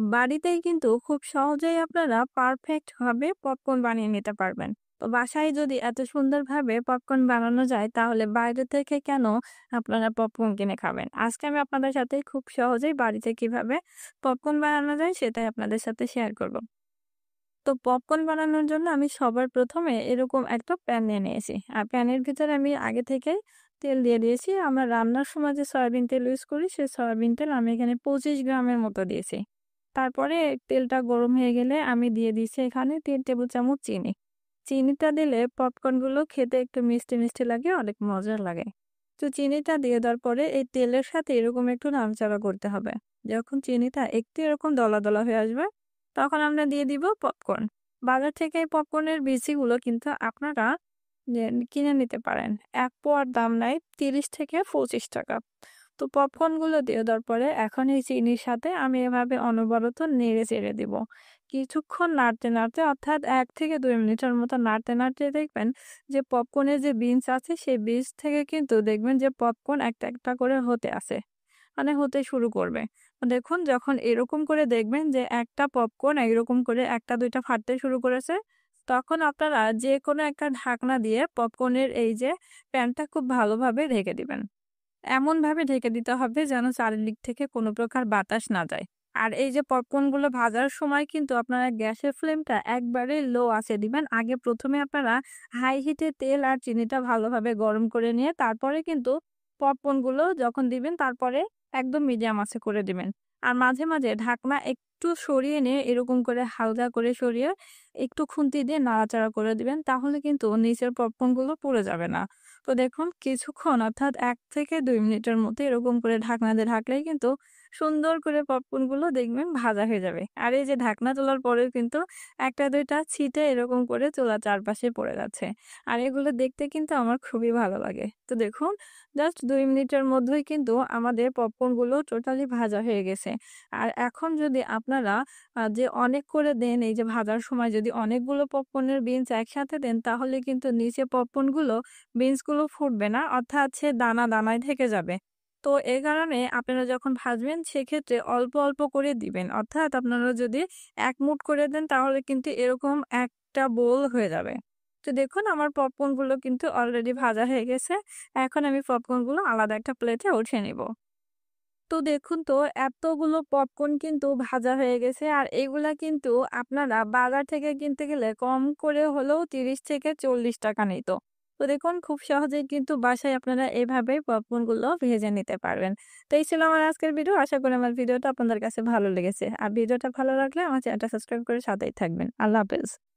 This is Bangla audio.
বাড়িতেই কিন্তু খুব সহজেই আপনারা পারফেক্ট ভাবে পপকর্ন বানিয়ে নিতে পারবেন। তো বাসায় যদি এত সুন্দরভাবে পপকর্ন বানানো যায় তাহলে বাইরে থেকে কেন আপনারা পপকর্ন কিনে খাবেন? আজকে আমি আপনাদের সাথে খুব সহজেই বাড়িতে কিভাবে পপকর্ন বানানো যায় সেটাই আপনাদের সাথে শেয়ার করব। তো পপকর্ন বানানোর জন্য আমি সবার ১ম এ এরকম একটা প্যান নিয়ে নিয়েছি। আর প্যানের ভিতরে আমি আগে থেকেই তেল দিয়ে দিয়েছি। আমরা রান্নার সময় যে সয়াবিন তেল ইউজ করি, সেই সয়াবিন তেল আমি এখানে ২৫ গ্রামের মতো দিয়েছি। তারপরে তেলটা গরম হয়ে গেলে আমি দিয়ে দিচ্ছি এখানে ৩ টেবিল চামচ চিনি। চিনিটা দিলে পপকর্নগুলো খেতে একটু মিষ্টি, মিষ্টি লাগে, অনেক মজার লাগে। তো চিনিটা দিয়ে দেওয়ার পরে এই তেলের সাথে এরকম একটু নাড়াচাড়া করতে হবে। যখন চিনিটা একটু এরকম দলা, দলা হয়ে আসবে তখন আমরা দিয়ে দিব পপকর্ন। বাজার থেকে এই পপকর্নের বিচিগুলো কিন্তু আপনারা যে কিনে নিতে পারেন। ১ পোয়ার দাম নেয় ৳৩০-৳২৫। তো পপকর্নগুলো দিয়ে দেওয়ার পরে এখন এই চিনির সাথে আমি এভাবে অনবরত নেড়ে চেড়ে দিব। কিছুক্ষণ নাড়তে, নাড়তে অর্থাৎ ১ থেকে ২ মিনিটের মতো নাড়তে, নাড়তে দেখবেন যে পপকর্নের যে বিনস আছে সেই বিনস থেকে কিন্তু দেখবেন যে পপকর্ন একটা, একটা করে হতে আসে। মানে হতে শুরু করবে। দেখুন যখন এরকম করে দেখবেন যে একটা পপকর্ন এরকম করে ১ টা ২ টা ফাটতে শুরু করেছে, তখন আপনারা যেকোনো একটা ঢাকনা দিয়ে পপকর্নের এই যে প্যানটা খুব ভালোভাবে ঢেকে দিবেন। এমনভাবে ঢেকে দিতে হবে যেন চারিদিক থেকে কোনো প্রকার বাতাস না যায়। আর এই যে পপকর্নগুলো ভাজার সময় কিন্তু আপনারা গ্যাসের ফ্লেমটা একবারে লো আঁচে দিবেন। আগে ১ম এ আপনারা হাই হিটে তেল আর চিনিটা ভালোভাবে গরম করে নিয়ে তারপরে কিন্তু পপকর্নগুলো যখন দিবেন তারপরে একদম মিডিয়াম আঁচে করে দিবেন। আর মাঝে, মাঝে ঢাকনা একটু সরিয়ে নিয়ে এরকম করে হালকা করে সরিয়ে একটু খুন্তি দিয়ে নাড়াচাড়া করে দিবেন। তাহলে কিন্তু নিচের পপকর্নগুলো পুড়ে যাবে না। তো দেখুন কিছুক্ষণ অর্থাৎ ১ থেকে ২ মিনিটের মধ্যে এরকম করে ঢাকনা দিয়ে ঢাকলেই কিন্তু সুন্দর করে পপকর্নগুলো দেখবেন ভাজা হয়ে যাবে। আর এই যে ঢাকনা তোলার পরেও কিন্তু ১ টা ২ টা ছিটে এরকম করে চুলার চারপাশে পড়ে যাচ্ছে। আর এগুলো দেখতে কিন্তু আমার খুবই ভালো লাগে। তো দেখুন জাস্ট ২ মিনিটের মধ্যেই কিন্তু আমাদের পপকর্নগুলো টোটালি ভাজা হয়ে গেছে। আর এখন যদি আপনারা যে অনেক করে দেন এই যে ভাজার সময় যদি অনেকগুলো পপকর্নের বিনস একসাথে দেন তাহলে কিন্তু নিচে পপকর্নগুলো বিনসগুলো ফুটবে না, অর্থাৎ সে দানা দানায় থেকে যাবে। তো এ কারণে আপনারা যখন ভাজবেন সেক্ষেত্রে অল্প, অল্প করে দিবেন। অর্থাৎ আপনারা যদি ১ মুঠ করে দেন তাহলে কিন্তু এরকম একটা বোল হয়ে যাবে। তো দেখুন আমার পপকর্নগুলো কিন্তু অলরেডি ভাজা হয়ে গেছে। এখন আমি পপকর্নগুলো আলাদা একটা প্লেটে উঠিয়ে নিব। তো দেখুন তো এতগুলো পপকর্ন কিন্তু ভাজা হয়ে গেছে আর এগুলা কিন্তু আপনারা বাজার থেকে কিনতে গেলে কম করে হলেও ৩০ থেকে ৳৪০ নিত। তো দেখুন খুব সহজেই কিন্তু বাসায় আপনারা এভাবেই পপকর্ন গুলো ভেজে নিতে পারবেন। তো এই ছিল আমার আজকের ভিডিও। আশা করি আমার ভিডিওটা আপনাদের কাছে ভালো লেগেছে। আর ভিডিওটা ভালো লাগলে আমার চ্যানেলটা সাবস্ক্রাইব করে সাথেই থাকবেন। আল্লাহ হাফেজ।